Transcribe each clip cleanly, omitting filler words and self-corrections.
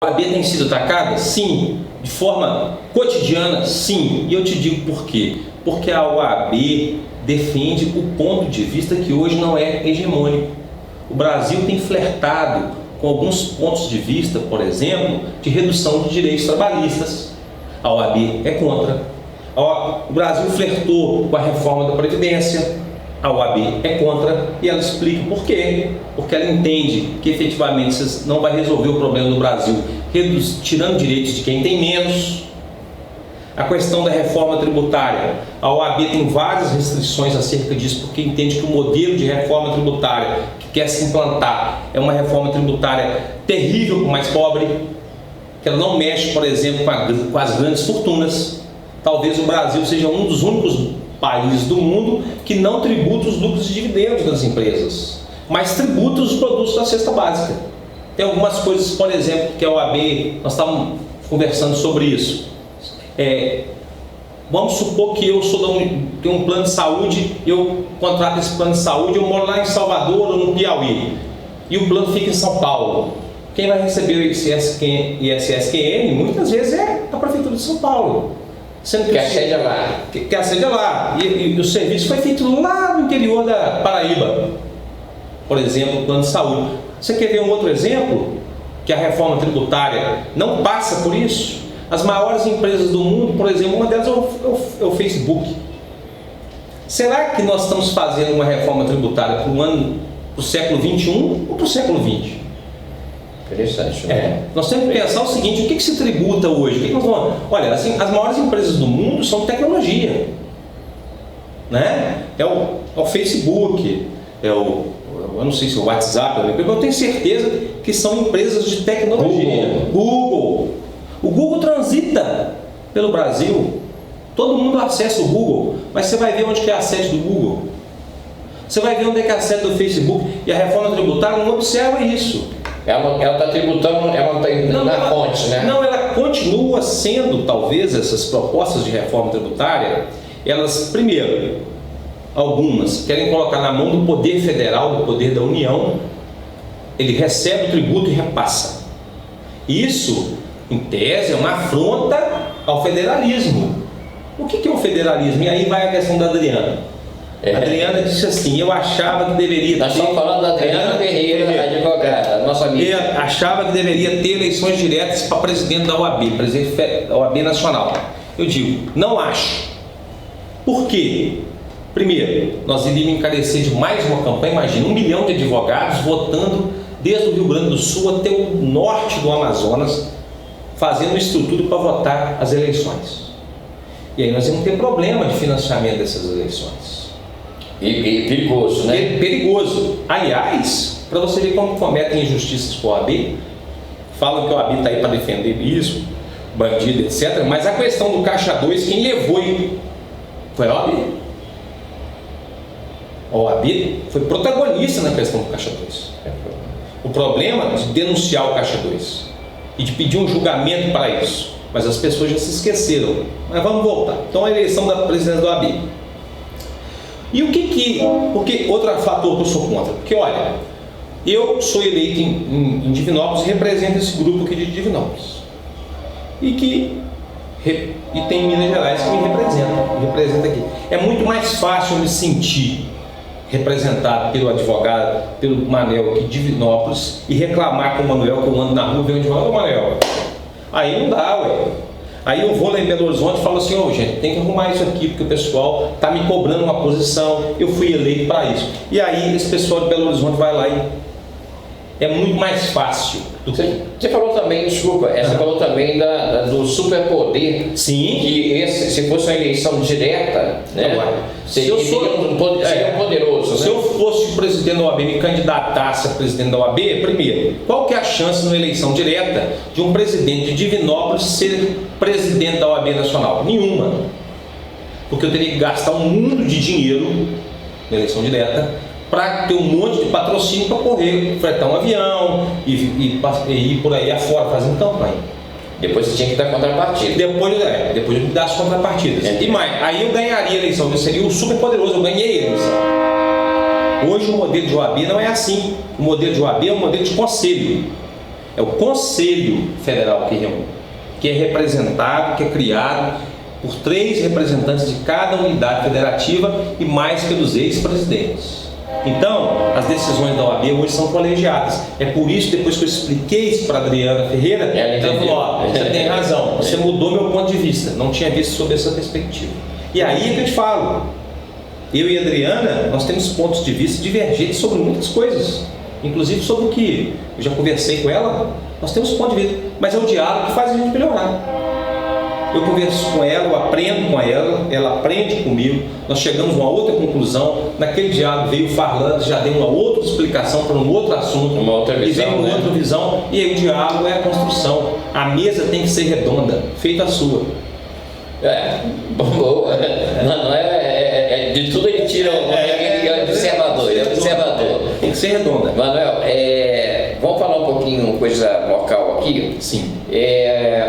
A OAB tem sido atacada? Sim. De forma cotidiana? Sim. E eu te digo por quê. Porque a OAB defende o ponto de vista que hoje não é hegemônico. O Brasil tem flertado com alguns pontos de vista, por exemplo, de redução de direitos trabalhistas. A OAB é contra. O Brasil flertou com a reforma da Previdência. A OAB é contra e ela explica por quê. Porque ela entende que efetivamente isso não vai resolver o problema do Brasil, tirando direitos de quem tem menos. A questão da reforma tributária, a OAB tem várias restrições acerca disso, porque entende que o modelo de reforma tributária que quer se implantar é uma reforma tributária terrível para o mais pobre, que ela não mexe, por exemplo, com as grandes fortunas. Talvez o Brasil seja um dos únicos países do mundo que não tributa os lucros e dividendos das empresas, mas tributa os produtos da cesta básica. Tem algumas coisas, por exemplo, que a OAB, nós estávamos conversando sobre isso. Vamos supor que eu tenho um plano de saúde, eu contrato esse plano de saúde, eu moro lá em Salvador ou no Piauí, e o plano fica em São Paulo. Quem vai receber o ISSQN muitas vezes é a Prefeitura de São Paulo. Sendo que a sede é lá. Que a sede é lá. E o serviço foi feito lá no interior da Paraíba. Por exemplo, o plano de saúde. Você quer ver um outro exemplo? Que a reforma tributária não passa por isso? As maiores empresas do mundo, por exemplo, uma delas é o Facebook. Será que nós estamos fazendo uma reforma tributária para o século XXI ou para o século XX? Interessante. Né? Nós temos que pensar o seguinte: o que se tributa hoje? Olha, assim, as maiores empresas do mundo são tecnologia, né? É o Facebook, eu não sei se é o WhatsApp, eu tenho certeza que são empresas de tecnologia. Google. O Google transita pelo Brasil. Todo mundo acessa o Google, mas você vai ver onde que é a sede do Google. Você vai ver onde é que é a sede do Facebook. E a reforma tributária não observa isso. Ela está tributando, ela está indo na fonte, né? Não, ela continua sendo, talvez, essas propostas de reforma tributária, elas, primeiro, algumas querem colocar na mão do poder federal, do poder da União. Ele recebe o tributo e repassa. Isso, em tese, é uma afronta ao federalismo. O que é o federalismo? E aí vai a questão da Adriana. A Adriana disse assim: eu achava que deveria Nós estamos falando da Adriana Ferreira, advogada, nossa amiga. Eu achava que deveria ter eleições diretas para presidente da OAB, presidente da OAB Nacional. Eu digo, não acho. Por quê? Primeiro, nós iríamos encarecer de mais uma campanha. Imagina, 1 milhão de advogados votando desde o Rio Grande do Sul até o norte do Amazonas, fazendo uma estrutura para votar as eleições. E aí nós vamos ter problema de financiamento dessas eleições. E perigoso, né? Perigoso. Aliás, para você ver como cometem injustiças com a OAB, falam que a OAB está aí para defender isso, bandido, etc. Mas a questão do Caixa 2, quem levou foi a OAB. A OAB foi protagonista na questão do Caixa 2. O problema é de denunciar o Caixa 2 e de pedir um julgamento para isso. Mas as pessoas já se esqueceram. Mas vamos voltar. Então, a eleição da presidência da OAB. E porque outro fator que eu sou contra, porque olha, eu sou eleito em Divinópolis e represento esse grupo aqui de Divinópolis. E tem Minas Gerais que me representa aqui. É muito mais fácil eu me sentir representado pelo advogado, pelo Manel aqui de Divinópolis e reclamar com o Manuel que eu ando na rua e venho advogado: ô Manuel, aí não dá, ué. Aí eu vou lá em Belo Horizonte e falo assim: gente, tem que arrumar isso aqui, porque o pessoal está me cobrando uma posição, eu fui eleito para isso. E aí esse pessoal de Belo Horizonte vai lá e é muito mais fácil. Você falou também, desculpa, você falou também do superpoder. Sim. Que se fosse uma eleição direta, né? Seria um poderoso. Se eu fosse o presidente da OAB, me candidatasse a presidente da OAB, primeiro, qual que é a chance numa eleição direta de um presidente de Divinópolis ser presidente da OAB Nacional? Nenhuma. Porque eu teria que gastar um mundo de dinheiro na eleição direta para ter um monte de patrocínio para correr, fretar um avião e ir por aí afora fazendo campanha. Depois você tinha que dar contrapartida. Depois eu me dar as contrapartidas. E mais, aí eu ganharia a eleição, eu seria o super poderoso, eu ganhei a eleição. Hoje o modelo de OAB não é assim. O modelo de OAB é um modelo de conselho. É o Conselho Federal que reúne, que é representado, que é criado por 3 representantes de cada unidade federativa e mais pelos ex-presidentes. Então, as decisões da OAB hoje são colegiadas. É por isso, depois que eu expliquei isso para a Adriana Ferreira, ela falou: você tem razão, você mudou meu ponto de vista, não tinha visto sob essa perspectiva. E aí é que eu te falo, eu e a Adriana, nós temos pontos de vista divergentes sobre muitas coisas, inclusive sobre o que eu já conversei com ela, nós temos ponto de vista, mas é o diálogo que faz a gente melhorar. Eu converso com ela, eu aprendo com ela, ela aprende comigo, nós chegamos a uma outra conclusão, naquele diálogo veio o Farlando, já deu uma outra explicação para um outro assunto, uma outra visão, e veio uma outra visão, e aí o diálogo é a construção. A mesa tem que ser redonda, feita a sua. Boa. Não é, de tudo ele tira o observador, tem que ser redonda. Manuel, vamos falar um pouquinho coisa local aqui. Sim.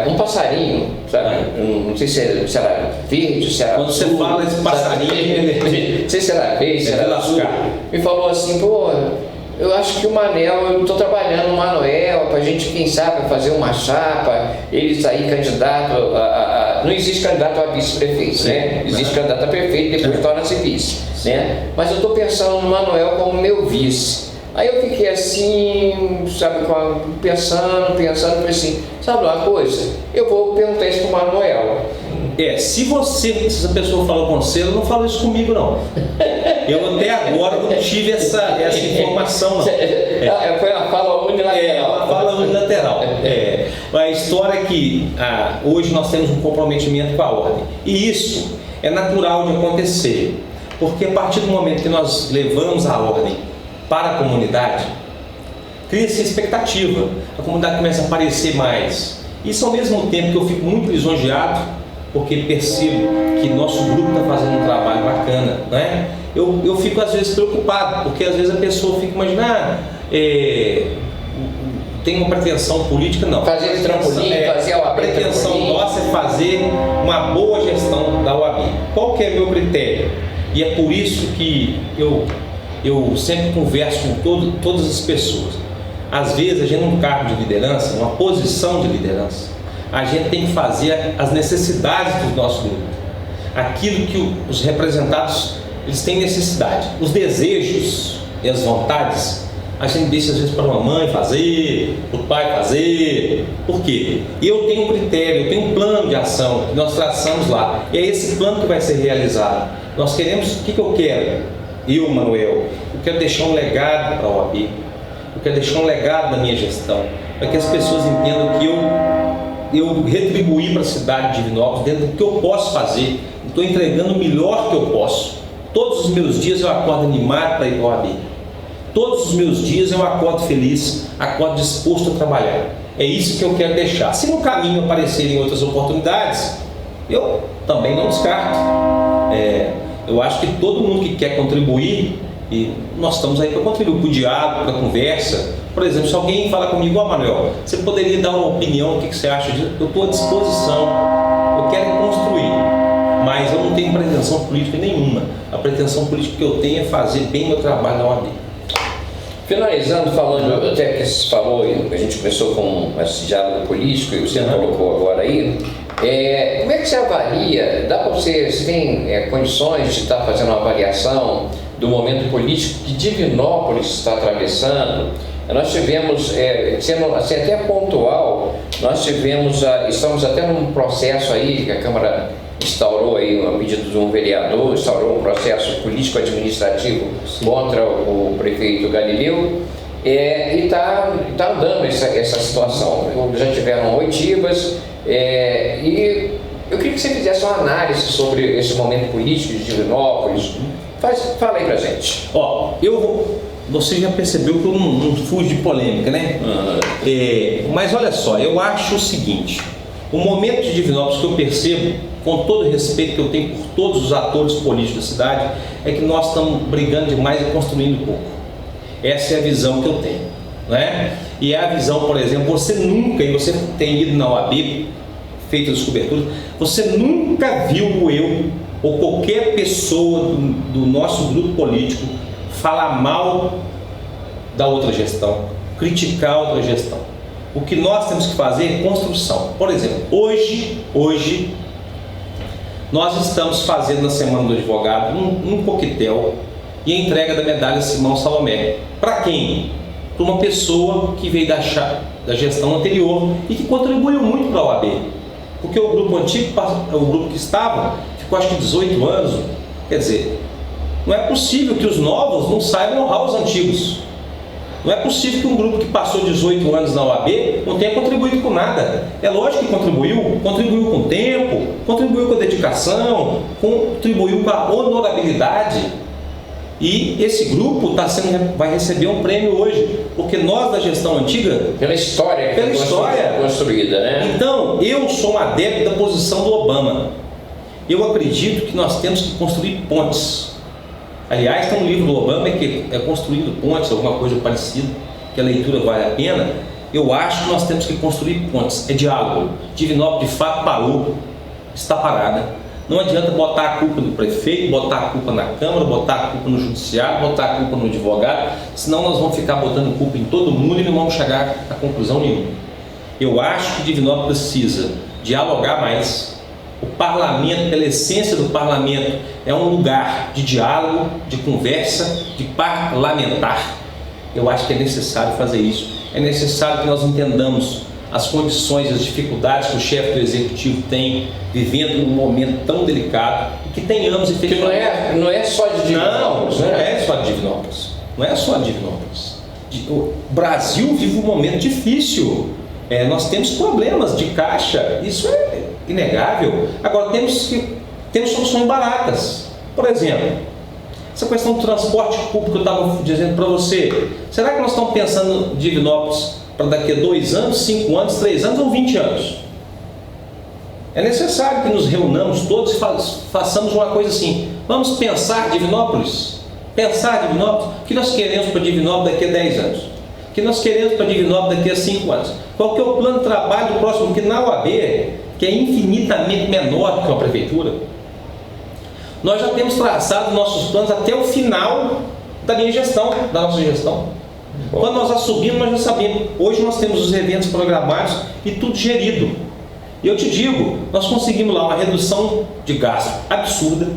Um passarinho, sabe? Não sei se era verde, se era quando azul, você fala esse passarinho, não sei se era verde, se era azul, me falou assim: pô, eu acho que o Manel, eu estou trabalhando no Manuel para a gente, quem sabe, fazer uma chapa, ele sair candidato não existe candidato a vice-prefeito, né? Existe candidato a prefeito e depois torna-se vice, né? Mas eu estou pensando no Manuel como meu vice. Aí eu fiquei assim, sabe, pensando, falei assim: sabe uma coisa? Eu vou perguntar isso para o Manuel. Se essa pessoa falou com você, não falou isso comigo, não. Eu até agora não tive essa informação, não. Foi uma fala unilateral. Uma fala unilateral. A história é que hoje nós temos um comprometimento com a ordem. E isso é natural de acontecer. Porque a partir do momento que nós levamos a ordem para a comunidade, cria-se expectativa. A comunidade começa a aparecer mais. Isso ao mesmo tempo que eu fico muito lisonjeado, porque percebo que nosso grupo está fazendo um trabalho bacana, né? Eu fico às vezes preocupado, porque às vezes a pessoa fica imaginando, tem uma pretensão política, não. Fazer esse trampolim, fazer a OAB. A pretensão nossa é fazer uma boa gestão da OAB. Qual que é meu critério? E é por isso que eu sempre converso com todas as pessoas. Às vezes a gente num cargo de liderança, numa posição de liderança, a gente tem que fazer as necessidades do nosso grupo, aquilo que os representados eles têm necessidade, os desejos e as vontades a gente deixa às vezes para a mamãe fazer, para o pai fazer. Por quê? Eu tenho um critério, eu tenho um plano de ação que nós traçamos lá, e é esse plano que vai ser realizado. Nós queremos, o que eu quero? Eu, Manuel, eu quero deixar um legado para a OAB, eu quero deixar um legado da minha gestão, para que as pessoas entendam que eu retribuí para a cidade de Divinópolis dentro do que eu posso fazer, estou entregando o melhor que eu posso. Todos os meus dias eu acordo animado para ir para a OAB. Todos os meus dias eu acordo feliz, acordo disposto a trabalhar. É isso que eu quero deixar. Se no caminho aparecerem outras oportunidades, eu também não descarto. Eu acho que todo mundo que quer contribuir, e nós estamos aí para contribuir, para o diálogo, para a conversa. Por exemplo, se alguém falar comigo: Manuel, você poderia dar uma opinião, o que você acha disso? Eu estou à disposição, eu quero construir, mas eu não tenho pretensão política nenhuma. A pretensão política que eu tenho é fazer bem meu trabalho na OAB. Finalizando, falando, até que você falou, a gente começou com esse diálogo político e você colocou agora aí, como é que você avalia, dá para você tem condições de estar fazendo uma avaliação do momento político que Divinópolis está atravessando? Nós tivemos, sendo assim, até pontual, nós tivemos, estamos até num processo aí, que a Câmara instaurou aí, a pedido de um vereador, instaurou um processo político-administrativo contra o prefeito Galileu, e está andando essa situação. Já tiveram oitivas, e eu queria que você fizesse uma análise sobre esse momento político de Divinópolis. Fala aí pra gente. Você já percebeu que eu não fujo de polêmica, né? Mas olha só, eu acho o seguinte: o momento de Divinópolis que eu percebo, com todo o respeito que eu tenho por todos os atores políticos da cidade, é que nós estamos brigando demais e construindo pouco. Essa é a visão que eu tenho, né? E é a visão, por exemplo, você tem ido na OAB, feito as coberturas, você nunca viu eu ou qualquer pessoa do nosso grupo político falar mal da outra gestão, criticar a outra gestão. O que nós temos que fazer é construção. Por exemplo, hoje nós estamos fazendo na Semana do Advogado um coquetel e a entrega da medalha Simão Salomé. Para quem? Para uma pessoa que veio da gestão anterior e que contribuiu muito para a OAB. Porque o grupo antigo, o grupo que estava, ficou acho que 18 anos. Quer dizer, não é possível que os novos não saibam honrar os antigos. Não é possível que um grupo que passou 18 anos na OAB não tenha contribuído com nada. É lógico que contribuiu com tempo, contribuiu com a dedicação, contribuiu com a honorabilidade. E esse grupo vai receber um prêmio hoje, porque nós da gestão antiga... Pela história que foi construída, né? Então, eu sou um adepto da posição do Obama. Eu acredito que nós temos que construir pontes. Aliás, tem um livro do Obama que é Construindo Pontes, alguma coisa parecida, que a leitura vale a pena. Eu acho que nós temos que construir pontes, é diálogo. Divinópolis de fato parou, está parada. Não adianta botar a culpa no prefeito, botar a culpa na Câmara, botar a culpa no Judiciário, botar a culpa no advogado, senão nós vamos ficar botando culpa em todo mundo e não vamos chegar a conclusão nenhuma. Eu acho que Divinópolis precisa dialogar mais. O parlamento, pela essência do parlamento, é um lugar de diálogo, de conversa, de parlamentar. Eu acho que é necessário fazer isso. É necessário que nós entendamos as condições, as dificuldades que o chefe do executivo tem, vivendo num momento tão delicado, e que tenhamos efetivamente... Não é só de Divinópolis, não é só de Divinópolis. Não é só de Divinópolis. O Brasil vive um momento difícil. Nós temos problemas de caixa, isso é inegável. Agora, temos soluções baratas. Por exemplo, essa questão do transporte público que eu estava dizendo para você. Será que nós estamos pensando em Divinópolis para daqui a 2 anos, 5 anos, 3 anos ou 20 anos? É necessário que nos reunamos todos e façamos uma coisa assim. Vamos pensar Divinópolis? Pensar Divinópolis? O que nós queremos para Divinópolis daqui a 10 anos? O que nós queremos para Divinópolis daqui a 5 anos? Qual que é o plano de trabalho do próximo? Que na OAB, que é infinitamente menor do que a prefeitura, nós já temos traçado nossos planos até o final da nossa gestão. Bom. Quando nós assumimos, nós já sabemos. Hoje nós temos os eventos programados e tudo gerido. E eu te digo, nós conseguimos lá uma redução de gasto absurda.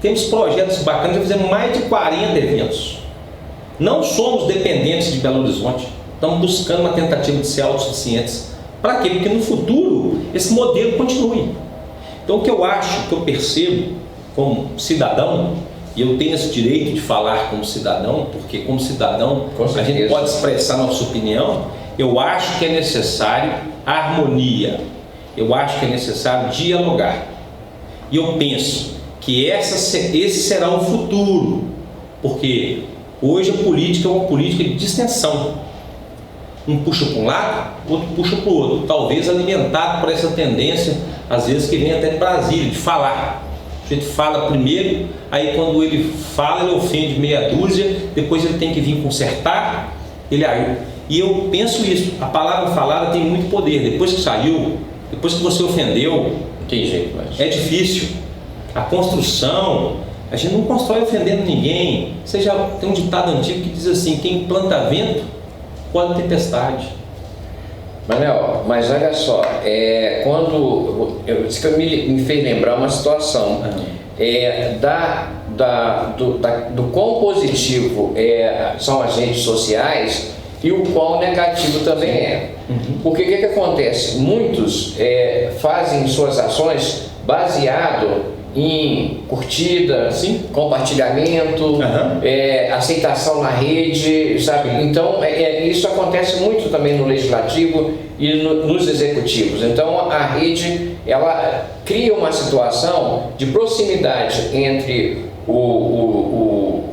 Temos projetos bacanas, já fizemos mais de 40 eventos. Não somos dependentes de Belo Horizonte. Estamos buscando uma tentativa de ser autossuficientes. Para quê? Porque no futuro esse modelo continue. Então o que eu acho, o que eu percebo como cidadão, e eu tenho esse direito de falar como cidadão, porque como cidadão a gente pode expressar nossa opinião, eu acho que é necessário harmonia, eu acho que é necessário dialogar. E eu penso que esse será o futuro, porque hoje a política é uma política de distensão. Um puxa para um lado, outro puxa para o outro, talvez alimentado por essa tendência, às vezes que vem até de Brasília, de falar. A gente fala primeiro, aí quando ele fala, ele ofende meia dúzia, depois ele tem que vir consertar, e eu penso isso, a palavra falada tem muito poder. Depois que saiu, depois que você ofendeu, não tem jeito mais. É difícil. A construção, a gente não constrói ofendendo ninguém. Você já tem um ditado antigo que diz assim: quem planta vento pode tempestade. Manel, mas olha só, isso que me fez lembrar uma situação do quão positivo são as redes sociais e o quão negativo também é. Porque o que acontece? Muitos fazem suas ações baseado em curtida, compartilhamento, aceitação na rede, sabe? Então, isso acontece muito também no legislativo e nos executivos. Então, a rede, ela cria uma situação de proximidade entre o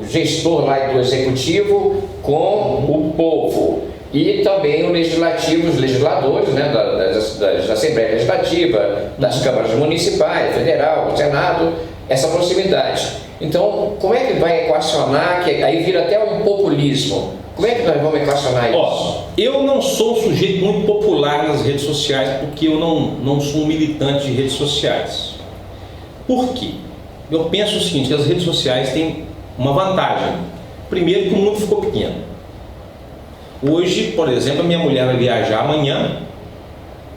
gestor lá do executivo com o povo. E também o legislativo, os legisladores, né, da Assembleia Legislativa, das câmaras municipais, federal, Senado, essa proximidade. Então, como é que vai equacionar, que aí vira até um populismo? Como é que nós vamos equacionar isso? Eu não sou um sujeito muito popular nas redes sociais, porque eu não sou um militante de redes sociais. Por quê? Eu penso o seguinte, que as redes sociais têm uma vantagem. Primeiro, que o mundo ficou pequeno. Hoje, por exemplo, a minha mulher vai viajar amanhã,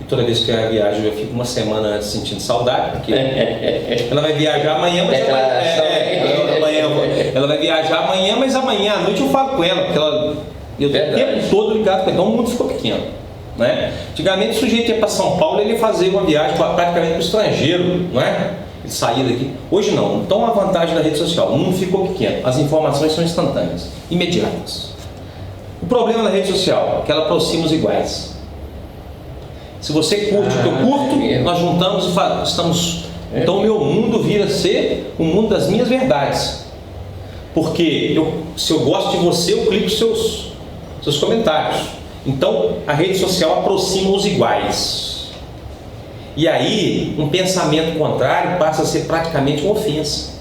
e toda vez que ela viaja eu fico uma semana antes sentindo saudade, porque ela vai viajar amanhã, mas ela vai viajar amanhã, mas amanhã à noite eu falo com ela, porque eu tenho o tempo todo ligado com ela, então o mundo ficou pequeno. Né? Antigamente o sujeito ia para São Paulo, ele ia fazer uma viagem praticamente para o estrangeiro, não é? Ele saía daqui. Hoje não. Então a vantagem da rede social, o mundo ficou pequeno, as informações são instantâneas, imediatas. O problema da rede social é que ela aproxima os iguais. Se você curte o que eu curto, nós juntamos e estamos. Então o meu mundo vira ser o mundo das minhas verdades. Porque se eu gosto de você, eu clico seus comentários. Então a rede social aproxima os iguais. E aí um pensamento contrário passa a ser praticamente uma ofensa.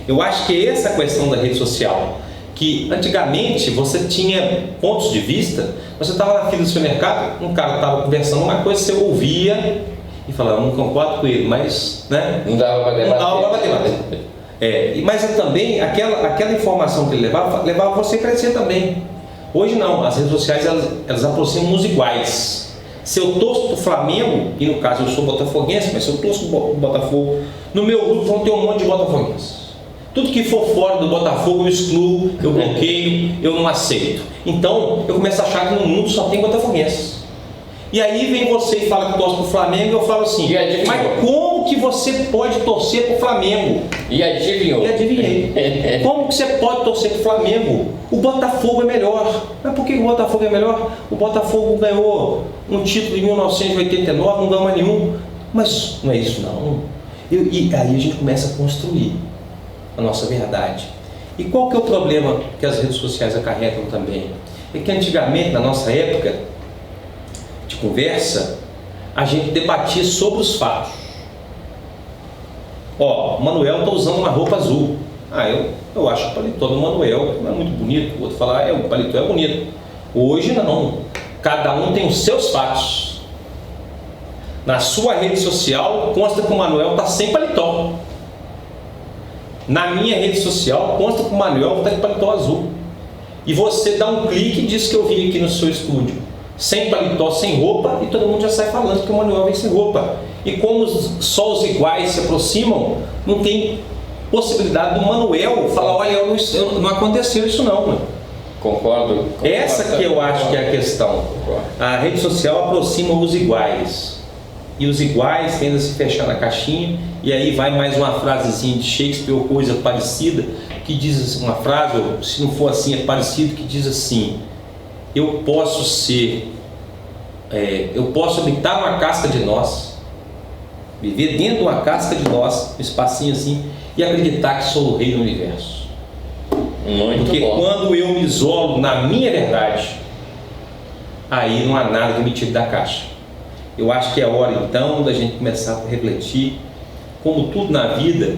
Eu acho que essa questão da rede social, que antigamente você tinha pontos de vista, você estava na fila do supermercado, um cara estava conversando uma coisa, você ouvia e falava, não concordo com ele, mas né, não dava para debater. Mas também aquela informação que ele levava você a crescer também. Hoje não, as redes sociais elas aproximam os iguais. Se eu torço para o Flamengo, e no caso eu sou botafoguense, mas se eu torço para o Botafogo, no meu grupo vão ter um monte de botafoguenses. Tudo que for fora do Botafogo eu excluo, eu bloqueio, eu não aceito. Então eu começo a achar que no mundo só tem botafoguenses. E aí vem você e fala que torce para o Flamengo, e eu falo assim, mas como que você pode torcer para o Flamengo? E adivinhou. E adivinhei. Como que você pode torcer para o Flamengo? O Botafogo é melhor. Mas por que o Botafogo é melhor? O Botafogo ganhou um título em 1989, não ganhou mais nenhum. Mas não é isso não. E aí a gente começa a construir a nossa verdade. E qual que é o problema que as redes sociais acarretam também? É que antigamente, na nossa época de conversa, a gente debatia sobre os fatos. Ó, o Manuel está usando uma roupa azul. Eu acho o paletó do Manuel não é muito bonito. O outro fala, o paletó é bonito. Hoje não. Cada um tem os seus fatos. Na sua rede social consta que o Manuel está sem paletó. Na minha rede social consta que o Manuel está de paletó azul. E você dá um clique e diz que eu vim aqui no seu estúdio sem paletó, sem roupa, e todo mundo já sai falando que o Manuel vem sem roupa. E como só os iguais se aproximam, não tem possibilidade do Manuel falar, olha, não aconteceu isso não, mano. Concordo. Essa que eu acho que é a questão. A rede social aproxima os iguais. E os iguais tendem a se fechar na caixinha, e aí vai mais uma frasezinha de Shakespeare ou coisa parecida, que diz uma frase, ou se não for assim, é parecido, que diz assim, eu posso habitar uma casca de nós, viver dentro de uma casca de nós, um espacinho assim, e acreditar que sou o rei do universo. Porque quando eu me isolo na minha verdade, aí não há nada que me tire da caixa. Eu acho que é hora então da gente começar a refletir, como tudo na vida,